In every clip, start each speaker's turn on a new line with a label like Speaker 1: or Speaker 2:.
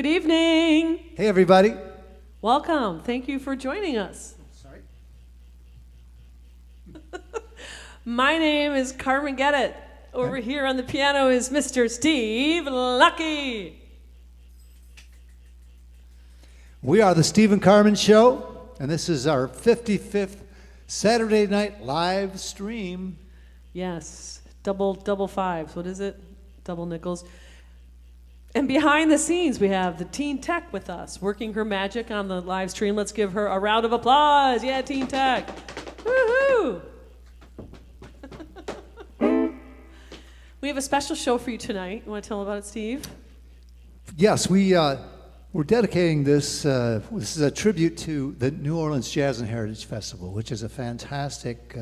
Speaker 1: Good evening.
Speaker 2: Hey, everybody.
Speaker 1: Welcome. Thank you for joining us.
Speaker 2: Sorry.
Speaker 1: My name is Carmen. Get it. Over here on the piano is Mr. Steve Lucky.
Speaker 2: We are the Steve and Carmen Show, and this is our 55th Saturday night live stream.
Speaker 1: Yes, double fives. What is it? Double nickels. And behind the scenes, we have the Teen Tech with us, working her magic on the live stream. Let's give her a round of applause. Yeah, Teen Tech. Woohoo! We have a special show for you tonight. You want to tell them about it, Steve?
Speaker 2: Yes, we're dedicating this. This is a tribute to the New Orleans Jazz and Heritage Festival, which is a fantastic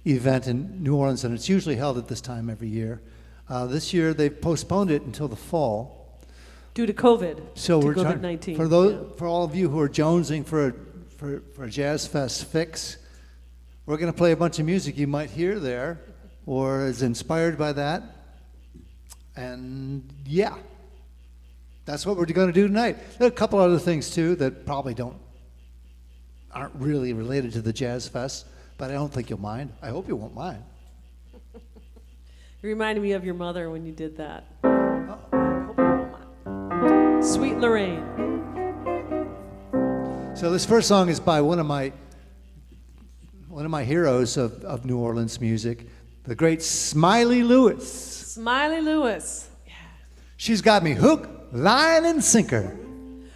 Speaker 2: event in New Orleans, and it's usually held at this time every year. This year, they've postponed it until the fall.
Speaker 1: Due to COVID.
Speaker 2: So we're
Speaker 1: COVID-19.
Speaker 2: For all of you who are jonesing for a Jazz Fest fix, we're going to play a bunch of music you might hear there, or is inspired by that. And yeah, that's what we're going to do tonight. There are a couple other things too that probably aren't really related to the Jazz Fest, but I don't think you'll mind. I hope you won't mind.
Speaker 1: You reminded me of your mother when you did that. Sweet Lorraine.
Speaker 2: So this first song is by one of my heroes of New Orleans music, the great Smiley Lewis.
Speaker 1: Smiley Lewis. Yeah.
Speaker 2: She's got me hook, line, and sinker.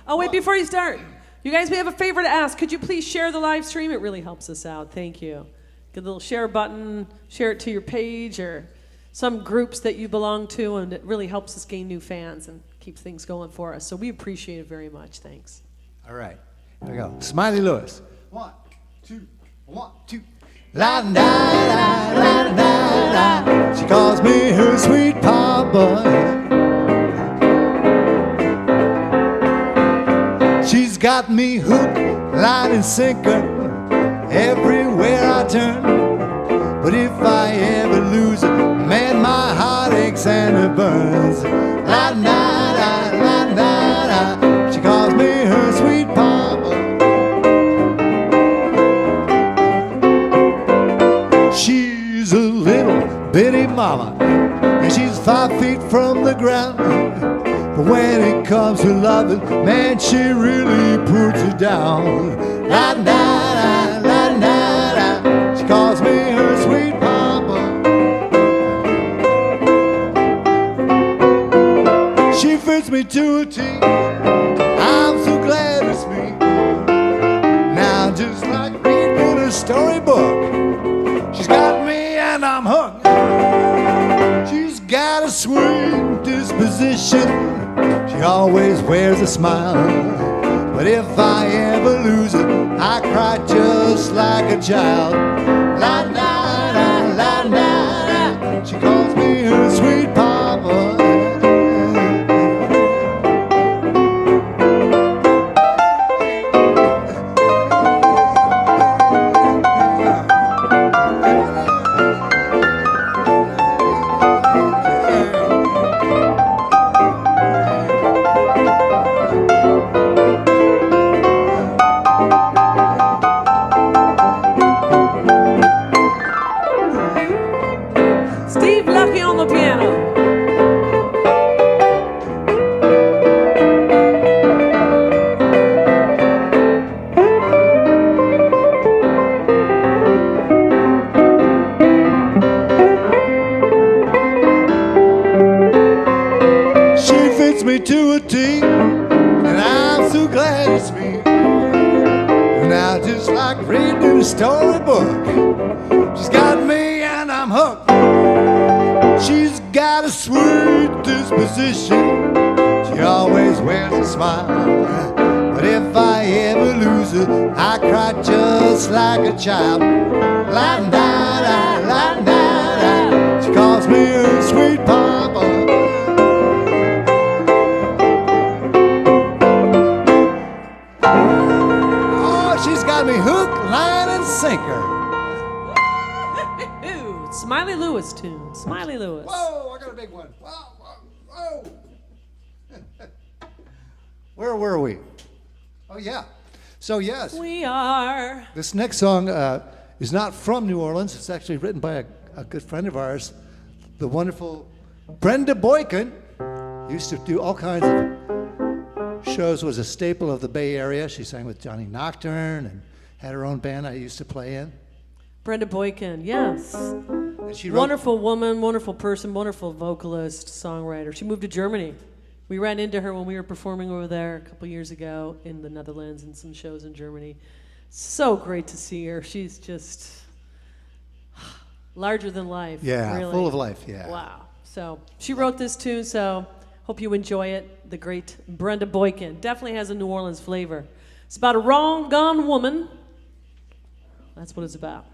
Speaker 1: Oh, wait, before you start, you guys, we have a favor to ask. Could you please share the live stream? It really helps us out. Thank you. Get a little share button, share it to your page or some groups that you belong to, and it really helps us gain new fans and keep things going for us. So we appreciate it very much. Thanks.
Speaker 2: All right. Here we go. Smiley Lewis. 1, 2, 1, 2. La da da da da da. She calls me her sweet papa. She's got me hook, line, and sinker everywhere I turn. But if I ever lose her, man, my heart aches and it burns. La da da da da da. She calls me her sweet papa. She's a little bitty mama, and she's 5 feet from the ground. But when it comes to loving, man, she really puts it down. La da da la da da. She calls me her sweet papa. She fits me to a T. I'm so glad it's me. Now just like reading a storybook, she's got me and I'm hooked. She's got a sweet disposition. She always wears a smile. But if I ever lose it, I cry just like a child. La da da la da da. She calls me her sweet papa.
Speaker 1: Steve Lucky on the piano.
Speaker 2: She fits me to a T, and I'm so glad it's me. Now just like reading a storybook, she's got me and I'm hooked. She's got a sweet disposition. She always wears a smile. But if I ever lose her, I cry just like a child. La da da la da da. She calls me her sweet papa. Oh, she's got me hook, line, and sinker.
Speaker 1: Smiley Lewis tune. Smiley Lewis.
Speaker 2: Whoa, I got a big one. Whoa, whoa, whoa. Where were we? Oh, yeah. So, yes,
Speaker 1: We are.
Speaker 2: this next song is not from New Orleans. It's actually written by a good friend of ours, the wonderful Brenda Boykin. Used to do all kinds of shows, was a staple of the Bay Area. She sang with Johnny Nocturne and had her own band I used to play in.
Speaker 1: Brenda Boykin, yes.
Speaker 2: And she wrote,
Speaker 1: Wonderful woman, wonderful person, wonderful vocalist, songwriter. She moved to Germany. We ran into her when we were performing over there a couple years ago in the Netherlands and some shows in Germany. So great to see her. She's just larger than life.
Speaker 2: yeah,
Speaker 1: really.
Speaker 2: full of life, yeah.
Speaker 1: Wow. So she wrote this tune, so hope you enjoy it. The great Brenda Boykin. Definitely has a New Orleans flavor. It's about a wrong gone woman. That's what it's about.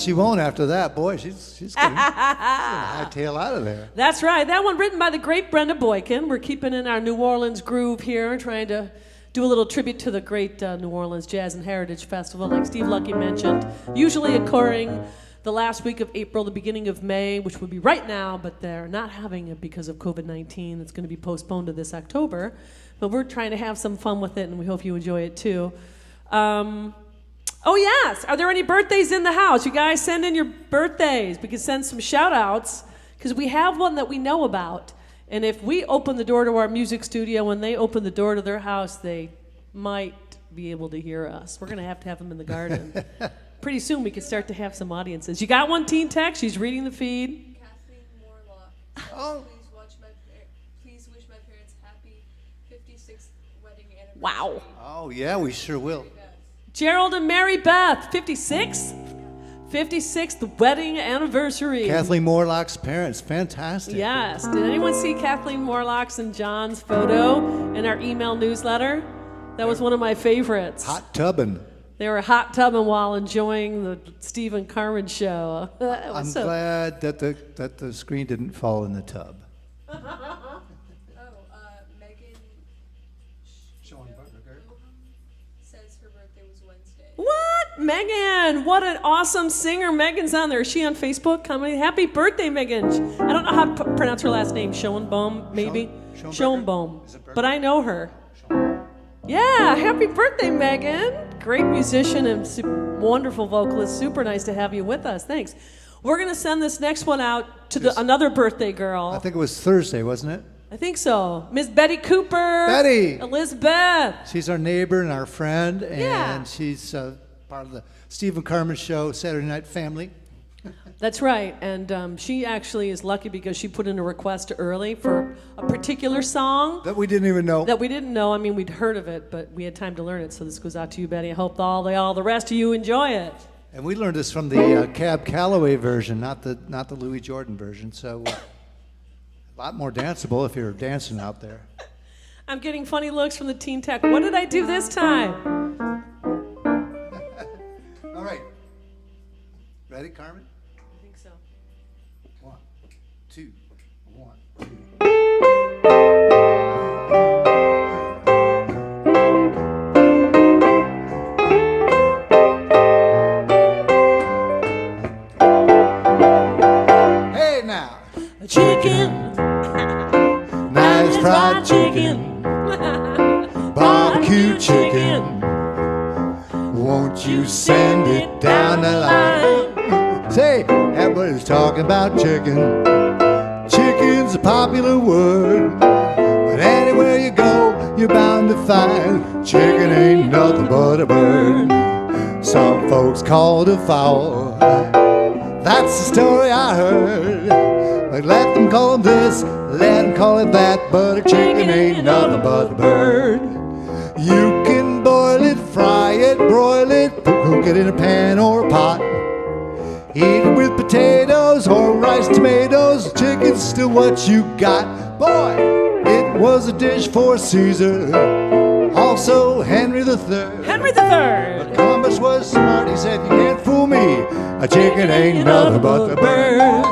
Speaker 2: she won't after that. Boy, she's gonna hightail out of there.
Speaker 1: That's right. That one written by the great Brenda Boykin. We're keeping in our New Orleans groove here, trying to do a little tribute to the great New Orleans Jazz and Heritage Festival, like Steve Lucky mentioned, usually occurring the last week of April, the beginning of May, which would be right now, but they're not having it because of COVID-19. It's going to be postponed to this October. But we're trying to have some fun with it, and we hope you enjoy it too. Oh yes, are there any birthdays in the house? You guys send in your birthdays. We can send some shout outs, because we have one that we know about. And if we open the door to our music studio, when they open the door to their house, they might be able to hear us. We're going to have them in the garden. Pretty soon we can start to have some audiences. You got one, Teen Tech? She's reading the feed.
Speaker 3: Kathleen Morlock.
Speaker 2: Oh.
Speaker 3: Please wish my parents happy 56th wedding anniversary.
Speaker 1: Wow.
Speaker 2: Oh, yeah, we sure will.
Speaker 1: Gerald and Mary Beth, 56? 56th wedding anniversary.
Speaker 2: Kathleen Morlock's parents, fantastic.
Speaker 1: Yes. Did anyone see Kathleen Morlock's and John's photo in our email newsletter? That was one of my favorites.
Speaker 2: Hot tubbing.
Speaker 1: They were hot tubbing while enjoying the Steve and Carmen show.
Speaker 2: I'm glad that the screen didn't fall in the tub.
Speaker 3: Megan says her birthday was Wednesday.
Speaker 1: What? Megan, what an awesome singer. Megan's on there. Is she on Facebook? Comment. Happy birthday, Megan. I don't know how to pronounce her last name. Schoenbaum, maybe? Schoenbaum. But I know her. Yeah, happy birthday, Megan. Great musician and wonderful vocalist. Super nice to have you with us. Thanks. We're going to send this next one out to another birthday girl.
Speaker 2: I think it was Thursday, wasn't it?
Speaker 1: I think so. Miss Betty Cooper.
Speaker 2: Betty.
Speaker 1: Elizabeth.
Speaker 2: She's our neighbor and our friend, and
Speaker 1: Yeah.
Speaker 2: she's part of the Steve and Carmen show, Saturday Night Family.
Speaker 1: That's right, and she actually is lucky because she put in a request early for a particular song
Speaker 2: That we didn't even know.
Speaker 1: that we didn't know. I mean, we'd heard of it, but we had time to learn it, so this goes out to you, Betty. I hope all the rest of you enjoy it.
Speaker 2: And we learned this from the Cab Calloway version, not the Louis Jordan version, so a lot more danceable if you're dancing out there.
Speaker 1: I'm getting funny looks from the Teen Tech. What did I do this time?
Speaker 2: All right. Ready, Carmen?
Speaker 1: I think so.
Speaker 2: 1, 2, 1, 2. Hey now,
Speaker 1: Chicken.
Speaker 2: nice fried chicken, barbecue chicken. Won't you send it down the line? Say, everybody's talking about chicken. Chicken's a popular word, but anywhere you go, you're bound to find chicken ain't nothing but a bird. Some folks call it a fowl. That's the story I heard. Like, let them call it this, let them call it that, but a chicken ain't nothing but a bird. You can boil it, fry it, broil it, cook it in a pan or a pot. Eat it with potatoes or rice, tomatoes. Chicken's still what you got. Boy, it was a dish for Caesar, also Henry III.
Speaker 1: Henry III.
Speaker 2: But Columbus was smart, he said, you can't fool me. A chicken ain't nothing but a bird.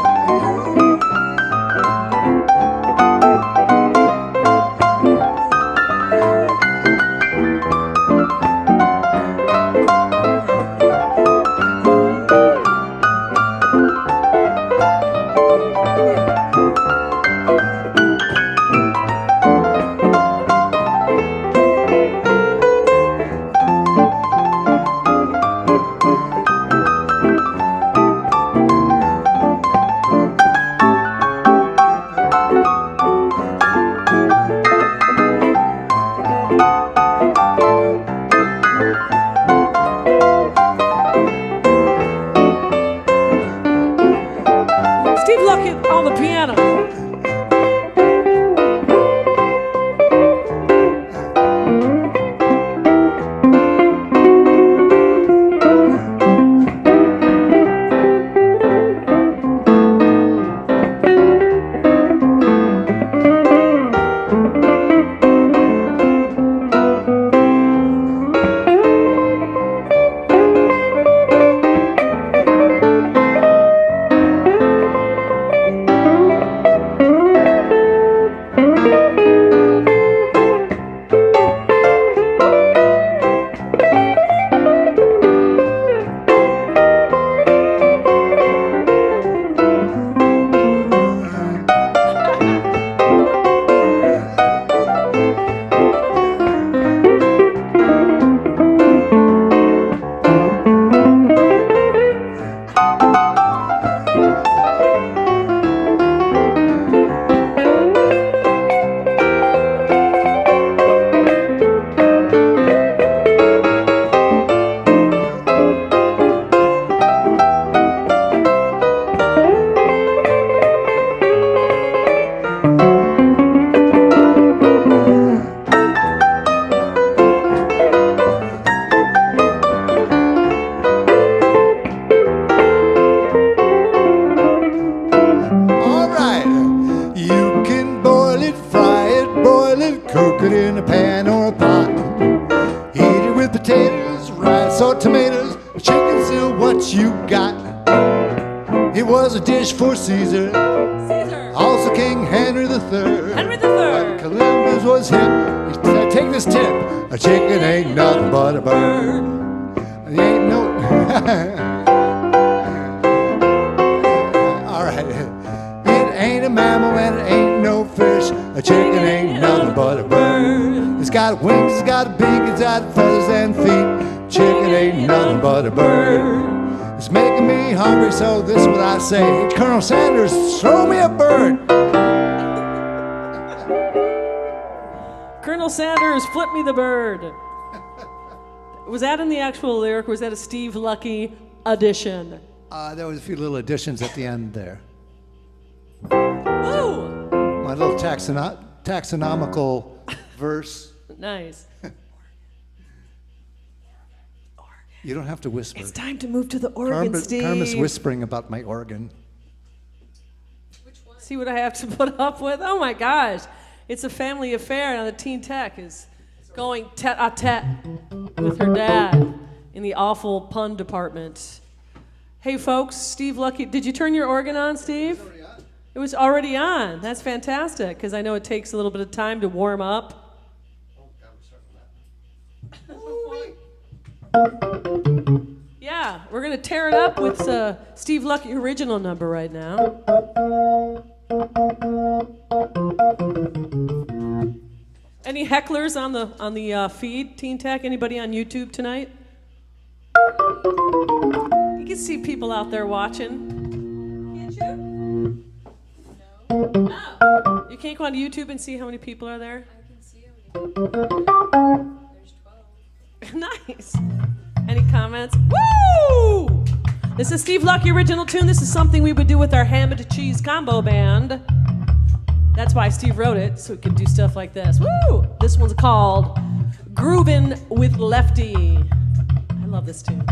Speaker 2: what you got. It was a dish for Caesar,
Speaker 1: Caesar.
Speaker 2: also King Henry III.
Speaker 1: Henry III.
Speaker 2: But Columbus was hip. He said, take this tip. A chicken ain't nothing but a bird. It ain't no... All right. It ain't a mammal and it ain't no fish. A chicken ain't nothing but a bird. It's got wings, it's got a beak, it's got feathers and feet. Chicken ain't nothing but a bird. It's making me hungry, so this is what I say. Colonel Sanders, throw me a bird.
Speaker 1: Colonel Sanders, flip me the bird. Was that in the actual lyric, or was that a Steve Lucky addition?
Speaker 2: There was a few little additions at the end there.
Speaker 1: Ooh!
Speaker 2: My little taxonomical verse.
Speaker 1: Nice.
Speaker 2: You don't have to whisper.
Speaker 1: It's time to move to the organ, Steve.
Speaker 2: Carmen's whispering about my organ.
Speaker 3: Which one?
Speaker 1: See what I have to put up with? Oh my gosh. It's a family affair. Now the teen tech is going tete-a-tete with her dad in the awful pun department. Hey folks, Steve Lucky. Did you turn your organ on, Steve? It was already on. That's fantastic, because I know it takes a little bit of time to warm up. Yeah, we're going to tear it up with Steve Lucky original number right now. Any hecklers on the feed, Teen Tech? Anybody on YouTube tonight? You can see people out there watching. Can't you? No. Oh. You can't go on YouTube and see how many people are there?
Speaker 3: I can see how many people. There's 12.
Speaker 1: Nice. Any comments? Woo! This is Steve Lucky original tune. This is something we would do with our ham and cheese combo band. That's why Steve wrote it, so we could do stuff like this. Woo! This one's called Groovin' with Lefty. I love this tune.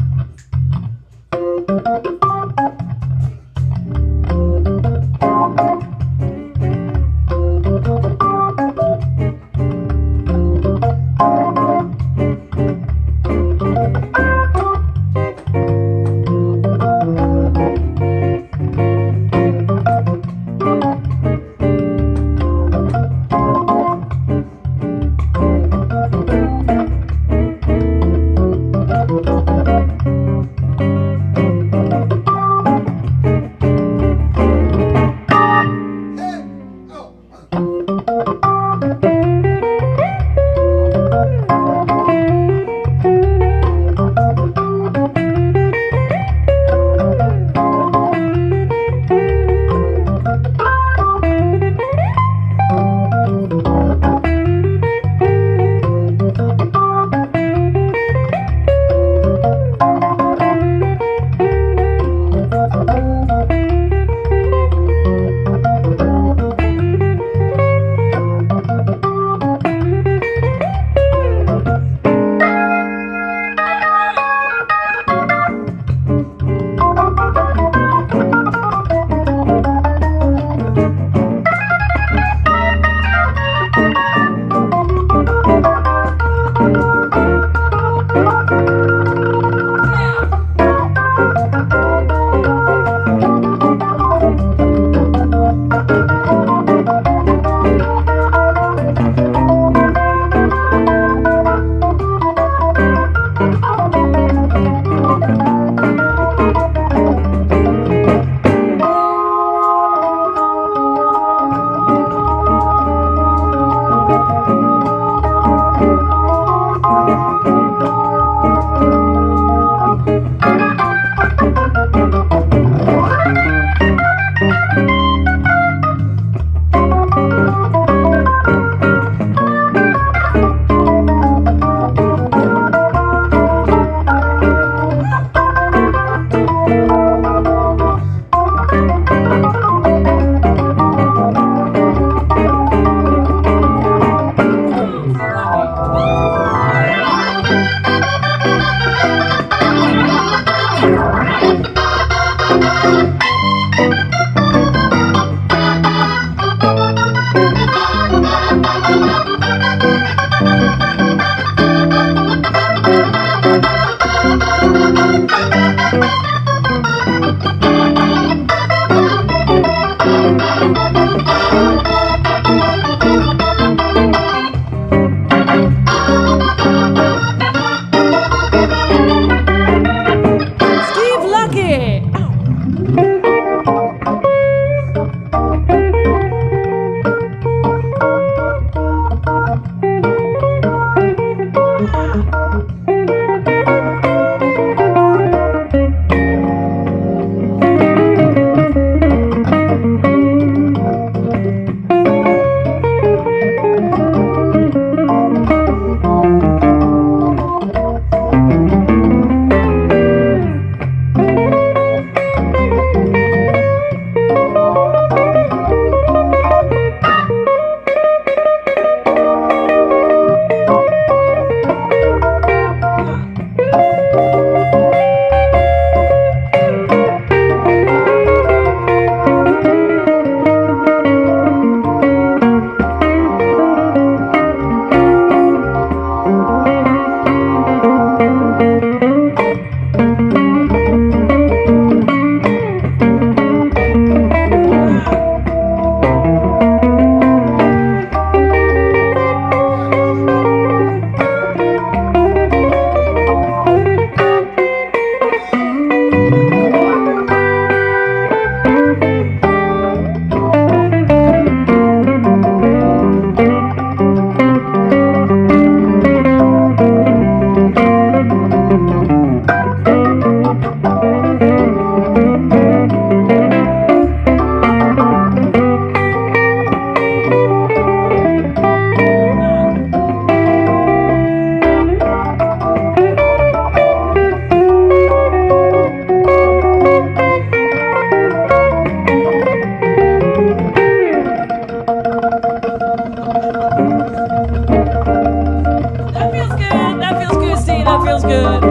Speaker 1: feels good.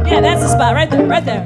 Speaker 1: Yeah, that's the spot, right there, right there.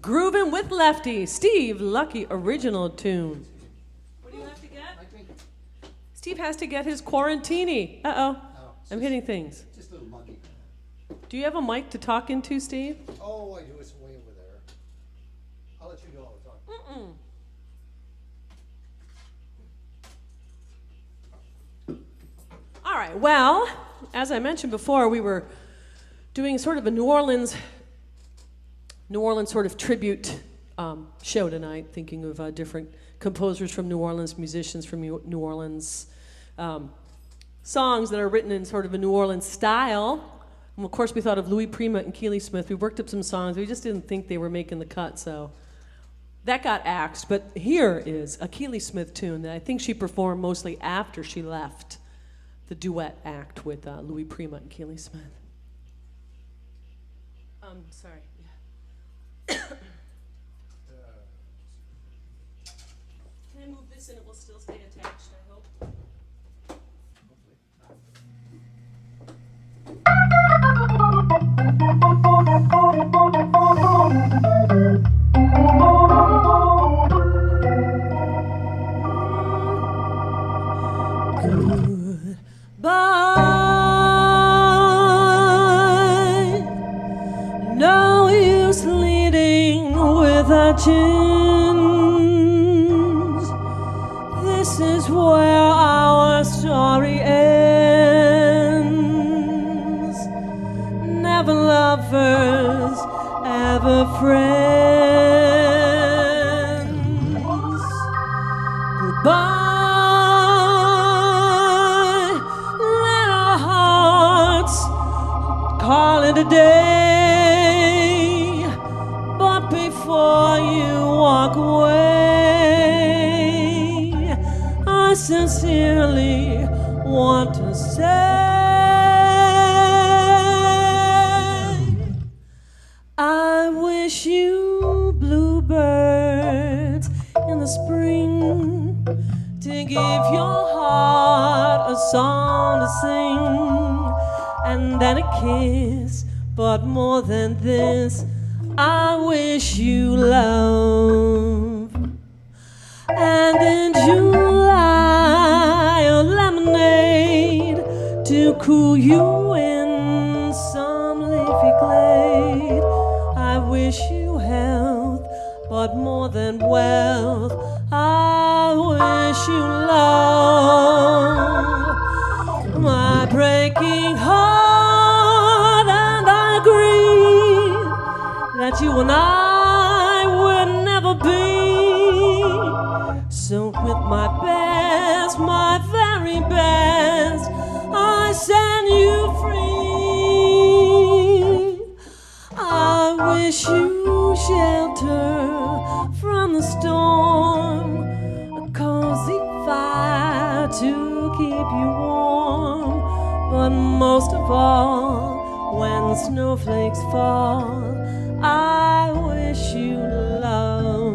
Speaker 1: Groovin' with Lefty, Steve Lucky original tune. What do you have to get? Steve has to get his quarantini. Uh-oh. I'm hitting things.
Speaker 2: Just a little monkey.
Speaker 1: Do you have a mic to talk into, Steve?
Speaker 2: Oh, I do. It's way over there. I'll let you go all the time.
Speaker 1: All right, well, as I mentioned before, we were doing sort of a New Orleans sort of tribute show tonight, thinking of different composers from New Orleans, musicians from New Orleans, songs that are written in sort of a New Orleans style. And of course, we thought of Louis Prima and Keely Smith. We worked up some songs. We just didn't think they were making the cut, so that got axed. But here is a Keely Smith tune that I think she performed mostly after she left the duet act with Louis Prima and Keely Smith. Sorry. Can I move this and it will still stay attached, I hope? Goodbye. No use leading without chins. This is where our story ends. Never lovers, ever friends. Goodbye. Let our hearts call it a day. But before you walk away, I sincerely want to say, I wish you bluebirds in the spring to give your heart a song to sing, and then a kiss. But more than this, I wish you love. And in July, a lemonade to cool you in some leafy glade. I wish you health, but more than wealth, I wish you love. My breaking heart, and I agree that you and I will never be. So with my best, my very best, I set you free. I wish you shelter from the storm, a cozy fire to keep you warm, but most of all, when snowflakes fall, I wish you love.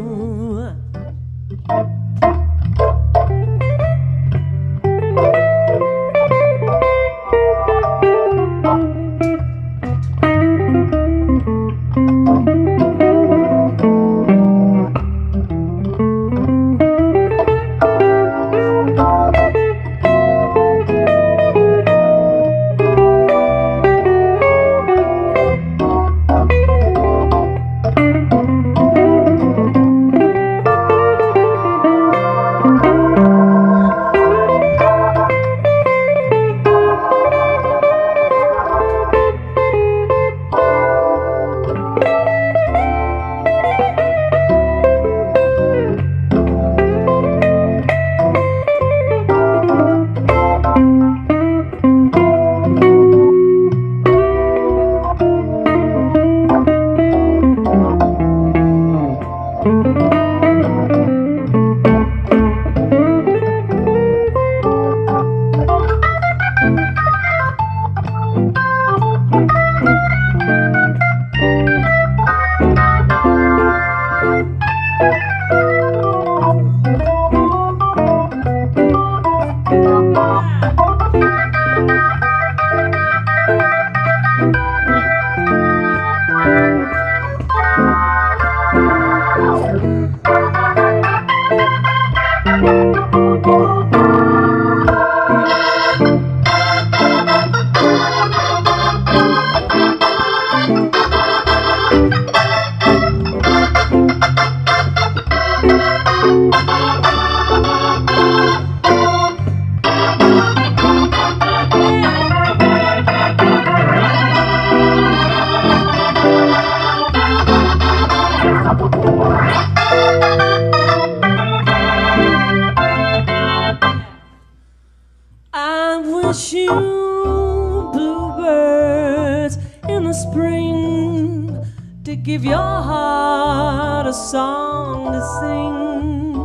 Speaker 1: I wish you bluebirds in the spring to give your heart a song to sing,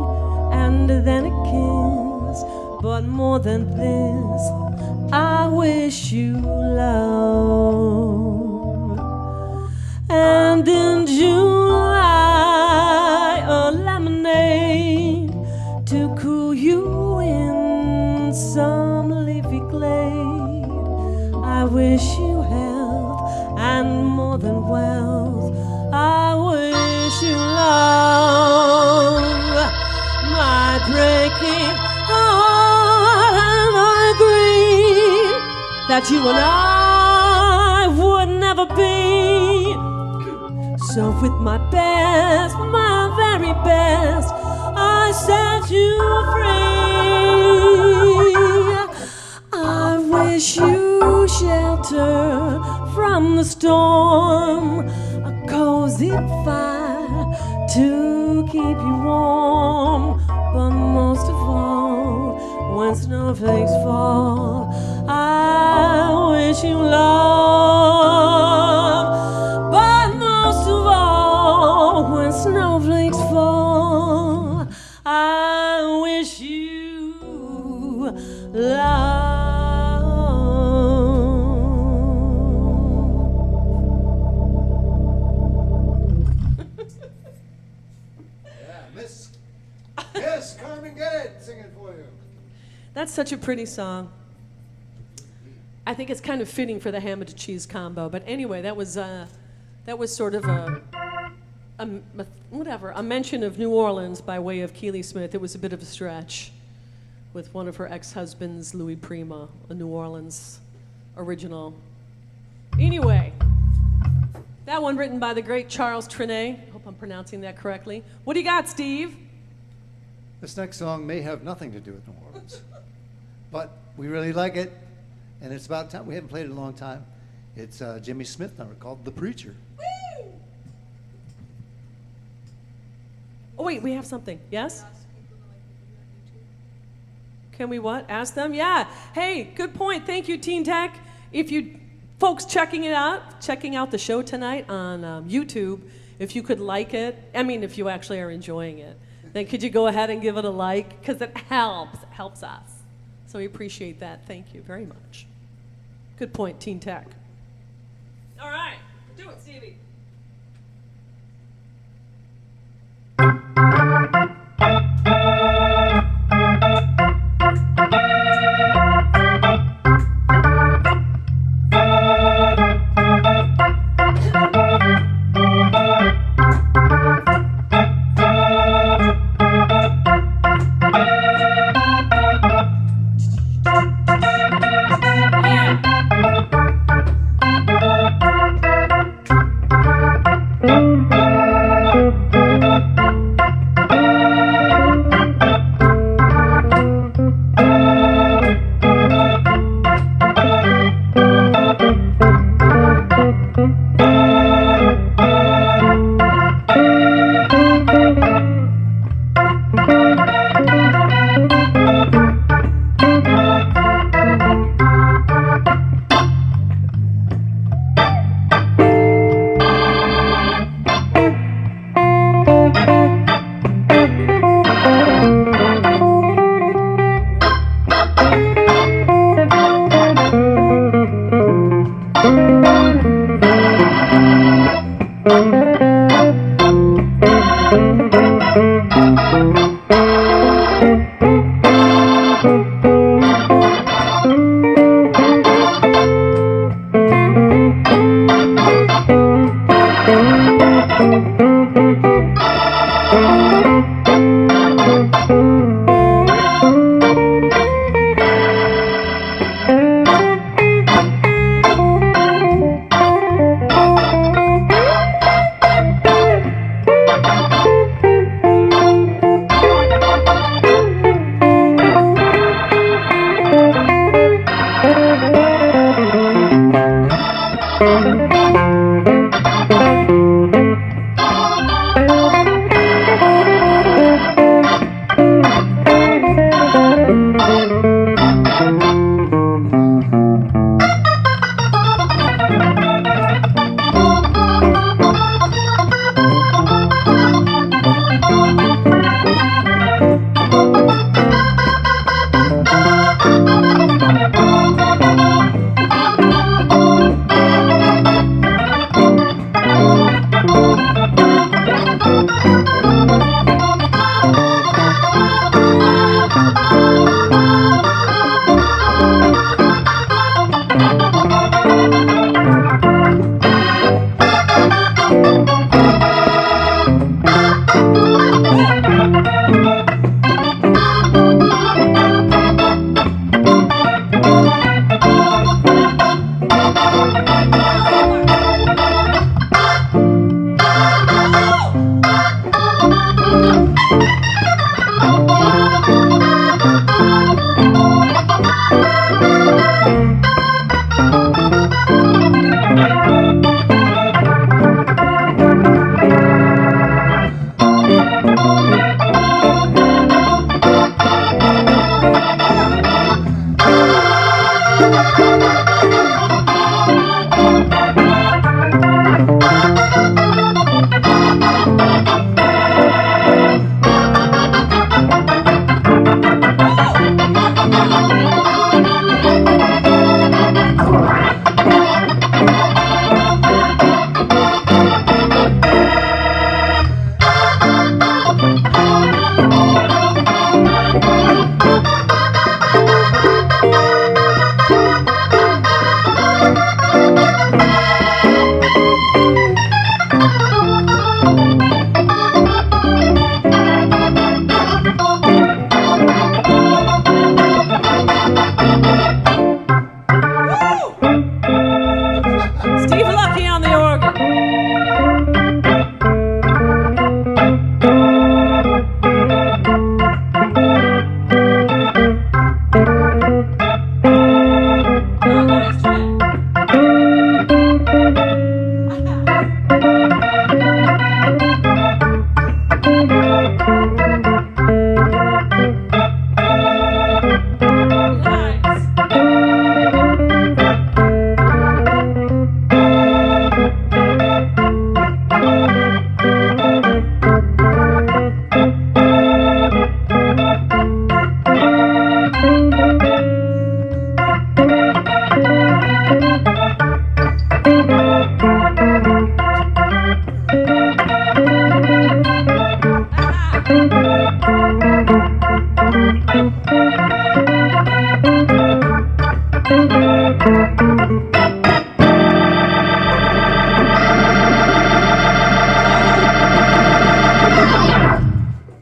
Speaker 1: and then a kiss. But more than this, I wish you love. And in July, a lemonade to cool you in some leafy glade. I wish you health and more than wealth. I wish you love. My breaking heart, and I agree that you and I would never be. So with my best, my very best, I set you free. I wish you shelter from the storm, a cozy fire to keep you warm, but most of all, when snowflakes fall, I wish you love. But most of all, when snowflakes fall, I wish you love.
Speaker 2: Miss Carmen, get it, singing for you.
Speaker 1: That's such a pretty song. I think it's kind of fitting for the ham and cheese combo. But anyway, that was sort of a mention of New Orleans by way of Keely Smith. It was a bit of a stretch with one of her ex-husbands, Louis Prima, a New Orleans original. Anyway, that one written by the great Charles Trenet. I hope I'm pronouncing that correctly. What do you got, Steve?
Speaker 2: This next song may have nothing to do with New Orleans, but we really like it, and it's about time. We haven't played it in a long time. It's a Jimmy Smith number called The Preacher.
Speaker 1: Woo! Oh, wait, we have something. Yes? Can we what? Ask them? Yeah. Hey, good point. Thank you, Teen Tech. If you folks checking out the show tonight on YouTube, if you could like it, I mean, if you actually are enjoying it, then could you go ahead and give it a like? Because it helps us. So we appreciate that. Thank you very much. Good point, Teen Tech. All right, do it, Stevie.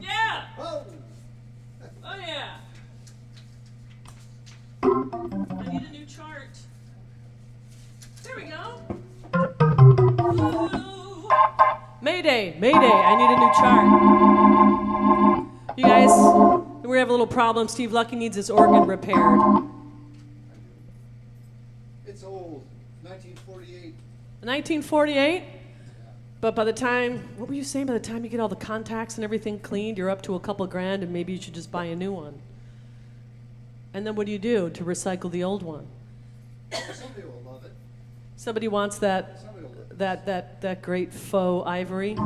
Speaker 1: Yeah.
Speaker 2: Oh.
Speaker 1: Oh yeah. I need a new chart. There we go. Ooh. Mayday, Mayday, I need a new chart. You guys, we're gonna have a little problem. Steve Lucky needs his organ repaired.
Speaker 2: It's old. 1948.
Speaker 1: 1948? But by the time, what were you saying? By the time you get all the contacts and everything cleaned, you're up to a couple grand and maybe you should just buy a new one. And then what do you do to recycle the old one?
Speaker 2: Somebody will love it.
Speaker 1: Somebody wants that
Speaker 2: Somebody will love it.
Speaker 1: that great faux ivory.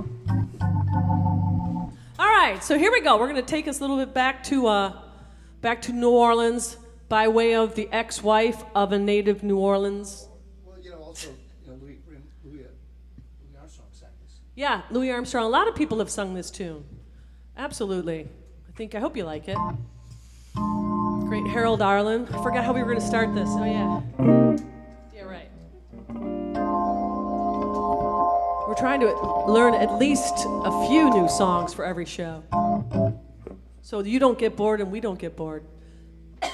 Speaker 1: All right, so here we go. We're going to take us a little bit back to New Orleans by way of the ex-wife of a native New Orleans.
Speaker 2: Well, also, Louis Armstrong sang this.
Speaker 1: Yeah, Louis Armstrong. A lot of people have sung this tune. Absolutely. I hope you like it. Great Harold Arlen. I forgot how we were going to start this. Oh, yeah. Yeah, right. We're trying to learn at least a few new songs for every show. So you don't get bored and we don't get bored. You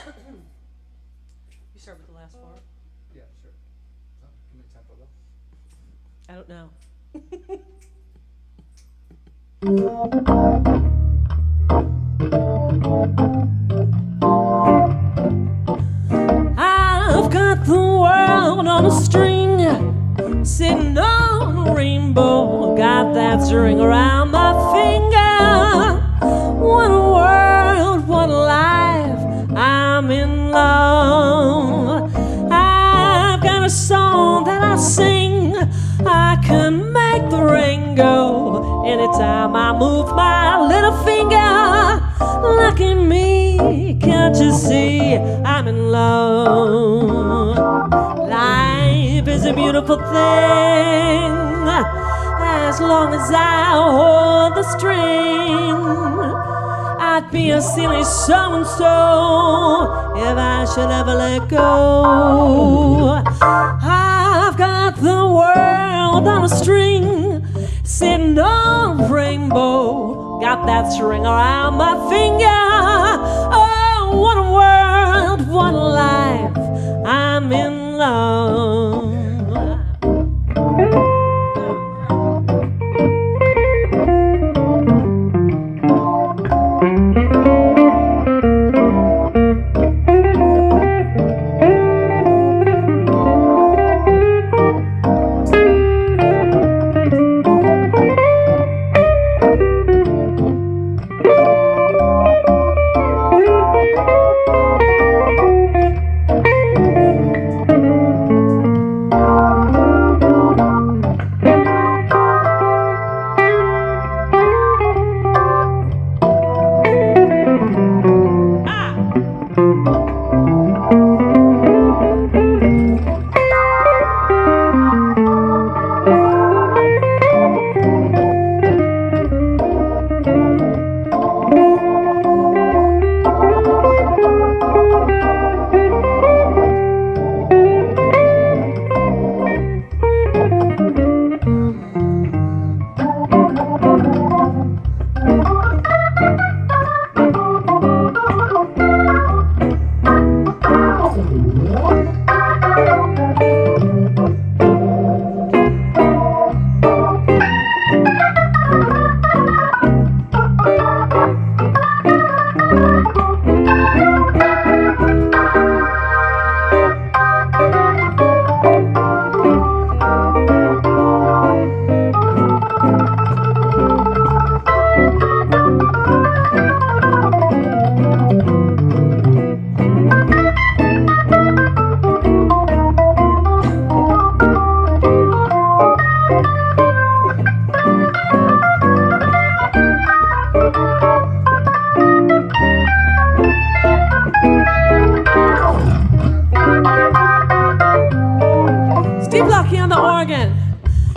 Speaker 1: start with the last four?
Speaker 2: Yeah, sure. Oh, give me tempo though.
Speaker 1: I don't know. I've got the world on a string, sitting on a rainbow, got that string around my finger. What a world, what a life, I'm in love. I've got a song that I sing, I can make the rain go anytime I move my little finger. Look at me, can't you see I'm in love? Life is a beautiful thing, as long as I hold the string. I'd be a silly so-and-so if I should ever let go. I've got the world on a string, sitting on a rainbow, got that string around my finger. Oh, what a world, what a life, I'm in love.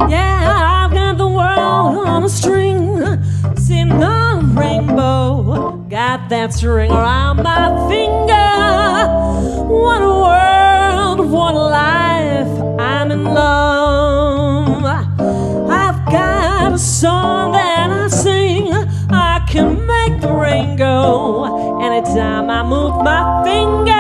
Speaker 1: Yeah, I've got the world on a string, sitting on a rainbow, got that string around my finger. One world, one life, I'm in love. I've got a song that I sing. I can make the rain go anytime I move my finger.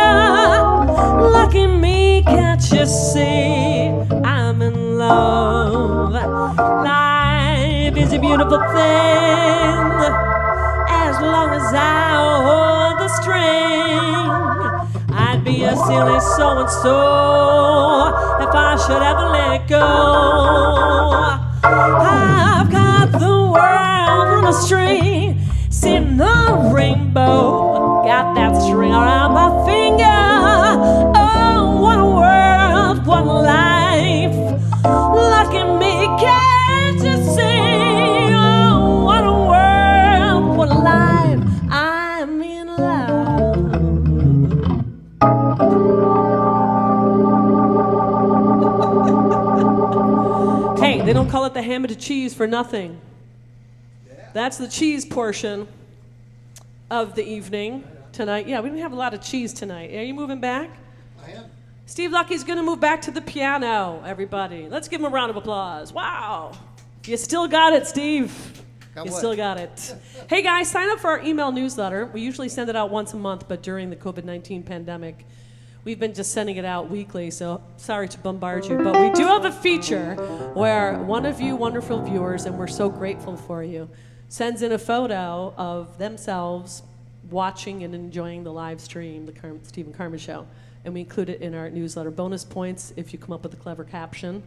Speaker 1: Lucky me, can't you see? I'm in love. Life is a beautiful thing as long as I hold the string. I'd be a silly so-and-so if I should ever let it go. I've got the world on a string, sitting on a rainbow. Got that string around my finger. Oh, what a world, what a life. Lucky me, can't you see? Oh, what a world, what a life. I'm in love. Hey, they don't call it the ham and cheese for nothing. That's the cheese portion of the evening tonight. Yeah, we didn't have a lot of cheese tonight. Are you moving back?
Speaker 2: I am.
Speaker 1: Steve Lucky's going to move back to the piano, everybody. Let's give him a round of applause. Wow. You still got it, Steve.
Speaker 2: Got
Speaker 1: You
Speaker 2: what?
Speaker 1: still got it. Hey, guys, sign up for our email newsletter. We usually send it out once a month, but during the COVID-19 pandemic, we've been just sending it out weekly, so sorry to bombard you. But we do have a feature where one of you wonderful viewers, and we're so grateful for you, sends in a photo of themselves watching and enjoying the live stream, the Steve and Carmen show. And we include it in our newsletter. Bonus points if you come up with a clever caption.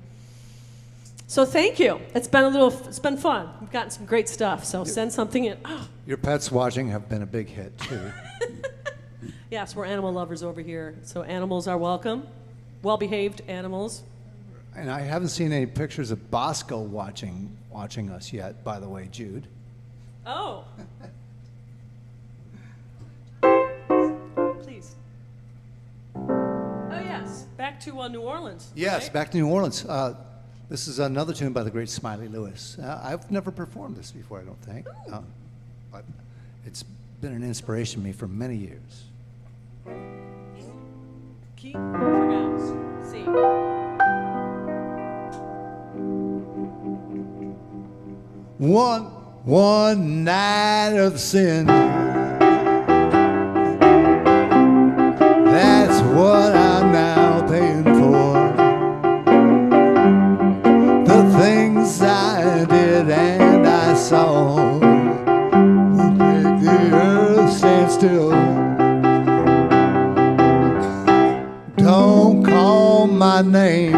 Speaker 1: So thank you. It's been fun. We've gotten some great stuff. So send something in. Oh.
Speaker 2: Your pets watching have been a big hit, too.
Speaker 1: Yes, we're animal lovers over here. So animals are welcome. Well-behaved animals.
Speaker 2: And I haven't seen any pictures of Bosco watching us yet, by the way, Jude.
Speaker 1: Oh. Please. Oh, yes. Back to New Orleans.
Speaker 2: Yes,
Speaker 1: right?
Speaker 2: back to New Orleans. This is another tune by the great Smiley Lewis. I've never performed this before, I don't think. But it's been an inspiration to me for many years.
Speaker 1: Key, forgot. C.
Speaker 2: One night of sin. That's what I'm now paying for. The things I did and I saw would make the earth stand still. Don't call my name.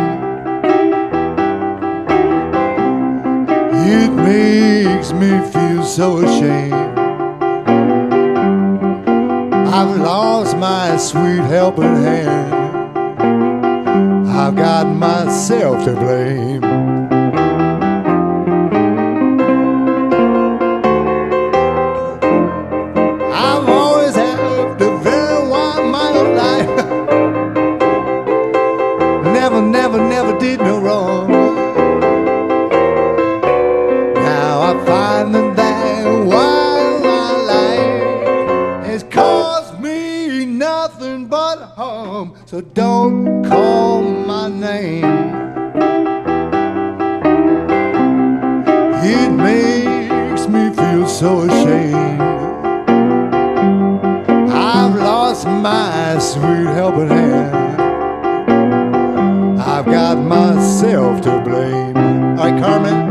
Speaker 2: It makes me feel so ashamed. I've lost my sweet helping hand. I've got myself to blame. I've always had the very wide mind of life. Never did no wrong. Now I find that while my life has caused me nothing but harm. So don't call my name. It makes me feel so ashamed. I've lost my sweet helping hand. I've got myself to blame. All right, Carmen.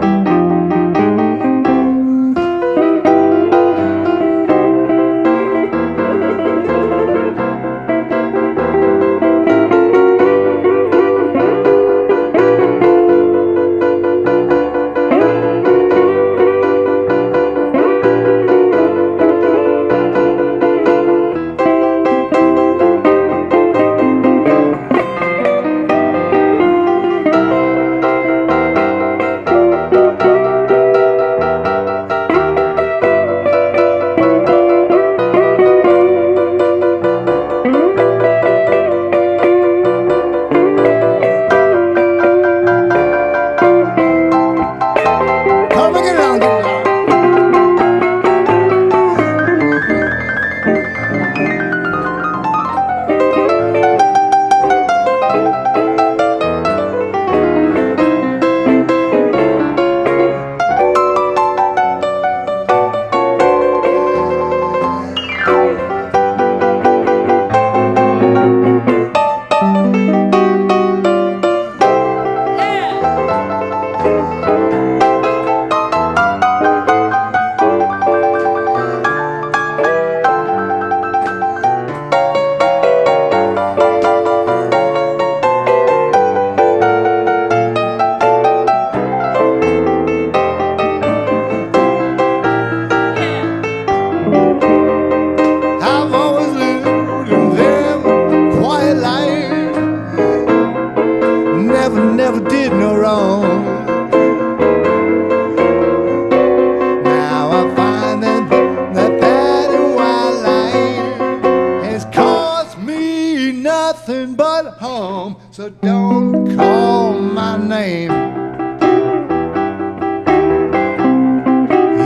Speaker 2: nothing but home, so don't call my name.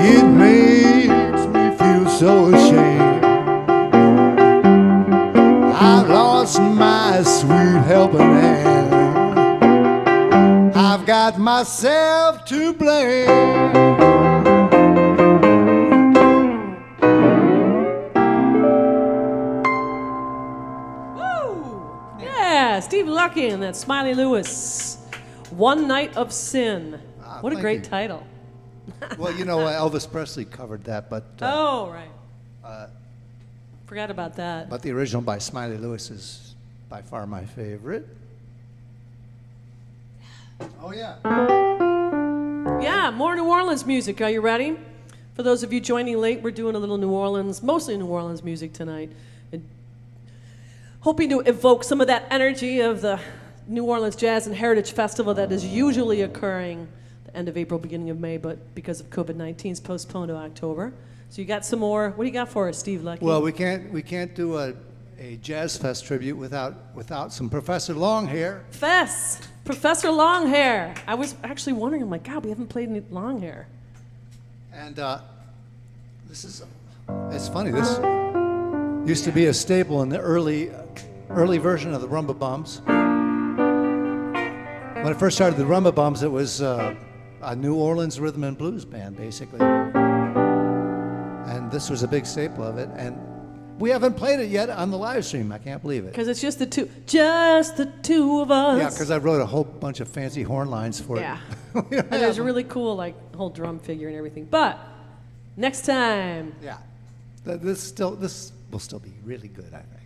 Speaker 2: It makes me feel so ashamed. I've lost my sweet helping hand. I've got myself to blame.
Speaker 1: Steve Lucky and that Smiley Lewis. One Night of Sin. What a
Speaker 2: thank
Speaker 1: great
Speaker 2: you.
Speaker 1: title.
Speaker 2: Well, you know, Elvis Presley covered that, but
Speaker 1: Oh, right. Forgot about that.
Speaker 2: but the original by Smiley Lewis is by far my favorite. Oh yeah.
Speaker 1: Yeah, more New Orleans music. Are you ready? For those of you joining late, we're doing a little New Orleans, mostly New Orleans music tonight. And hoping to evoke some of that energy of the New Orleans Jazz and Heritage Festival that is usually occurring the end of April, beginning of May, but because of COVID-19 is postponed to October. So you got some more. What do you got for us, Steve Lucky?
Speaker 2: Well, we can't do a Jazz Fest tribute without some Professor Longhair.
Speaker 1: Fess, Professor Longhair. I was actually wondering, I'm like, God, we haven't played any Longhair.
Speaker 2: And it's funny, this used to be a staple in the early version of the Rumba Bums. When I first started the Rumba Bums, it was a New Orleans rhythm and blues band, basically. And this was a big staple of it. And we haven't played it yet on the live stream. I can't believe it.
Speaker 1: Because it's just the two of us.
Speaker 2: Yeah, because I wrote a whole bunch of fancy horn lines for
Speaker 1: Yeah.
Speaker 2: it. Yeah.
Speaker 1: And there's a really cool, like, whole drum figure and everything. But next time.
Speaker 2: Yeah. This will still be really good, I think.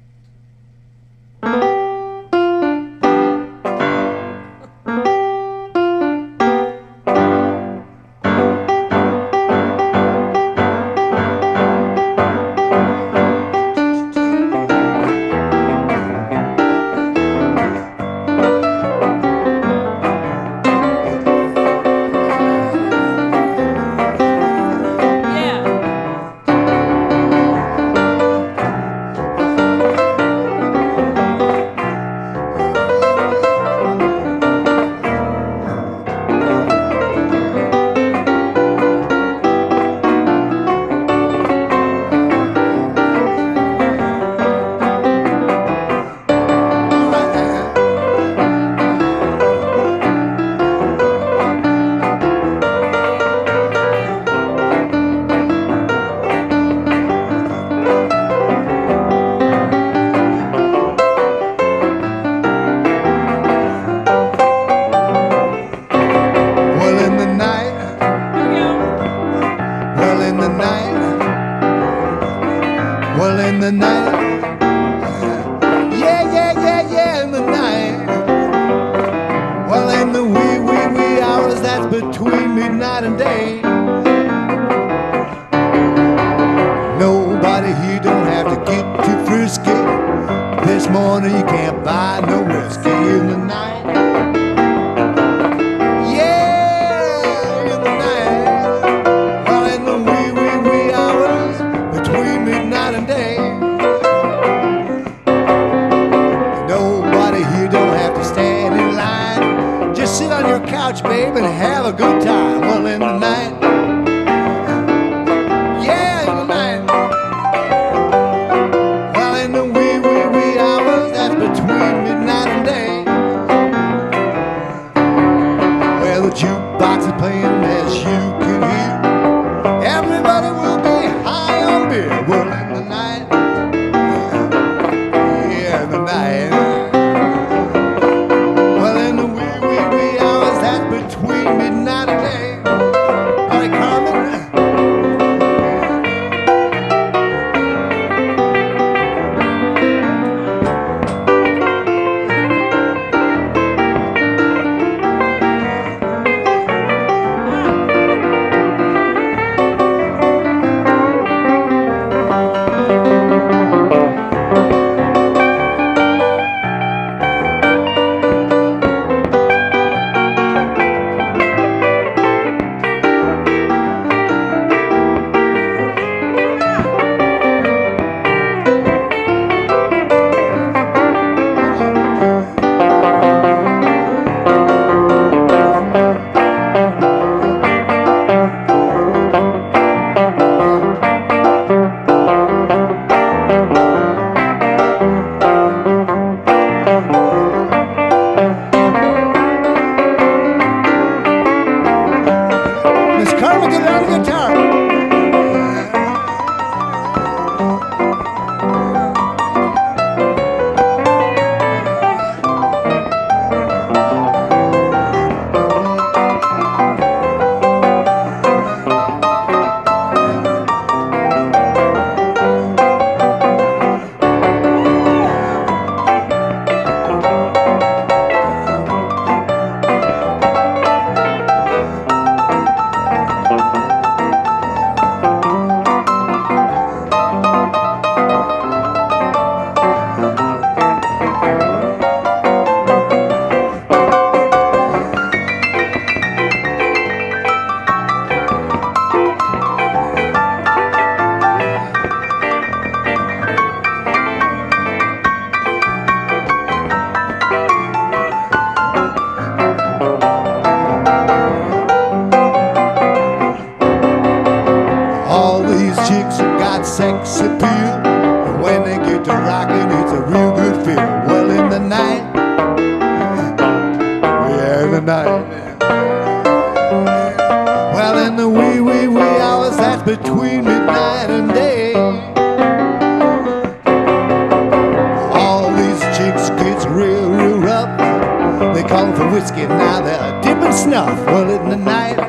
Speaker 2: whiskey, now they're dipping snuff. Well, in the night,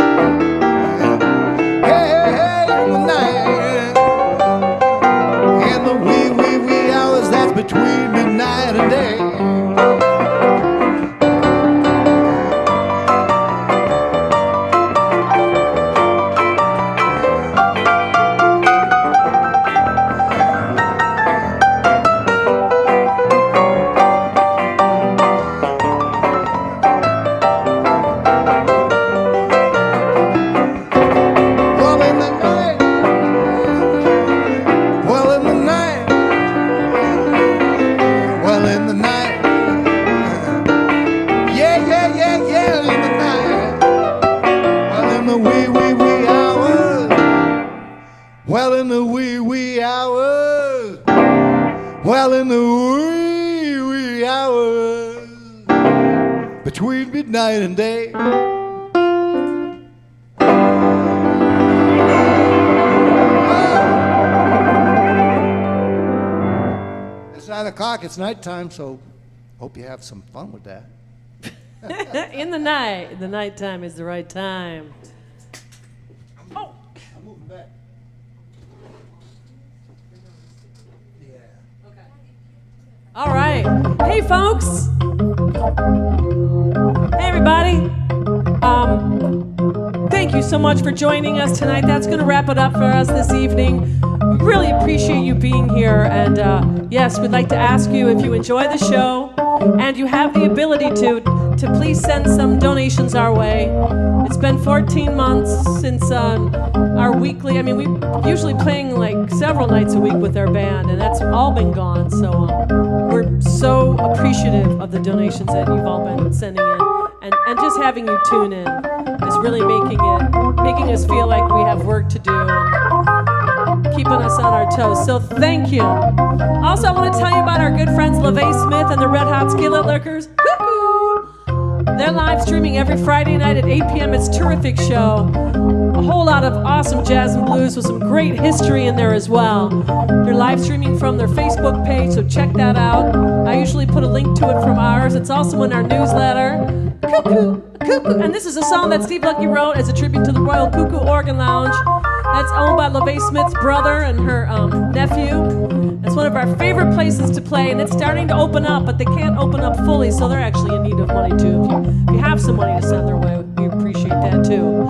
Speaker 2: hey, hey, hey, in the night, in the wee, wee, wee hours that's between midnight and day. Well, in the wee, wee hours. Well, in the wee, wee hours. Between midnight and day. It's 9 o'clock, it's nighttime, so hope you have some fun with that.
Speaker 1: In the night. The nighttime is the right time. Oh.
Speaker 2: I'm moving back.
Speaker 1: All right. Hey, folks. Hey, everybody. Thank you so much for joining us tonight. That's going to wrap it up for us this evening. We really appreciate you being here. And yes, we'd like to ask you if you enjoy the show and you have the ability to please send some donations our way. It's been 14 months since our weekly, we're usually playing like several nights a week with our band, and that's all been gone. So we're so appreciative of the donations that you've all been sending in. And just having you tune in is really making us feel like we have work to do and keeping us on our toes. So thank you. Also, I want to tell you about our good friends LeVay Smith and the Red Hot Skillet Lickers. They're live streaming every Friday night at 8 p.m. It's a terrific show. A whole lot of awesome jazz and blues with some great history in there as well. They're live streaming from their Facebook page, so check that out. I usually put a link to it from ours. It's also in our newsletter. Cuckoo, cuckoo. And this is a song that Steve Lucky wrote as a tribute to the Royal Cuckoo Organ Lounge. That's owned by LeVay Smith's brother and her nephew. It's one of our favorite places to play, and it's starting to open up, but they can't open up fully, so they're actually in need of money too. If you have some money to send their way, we appreciate that too.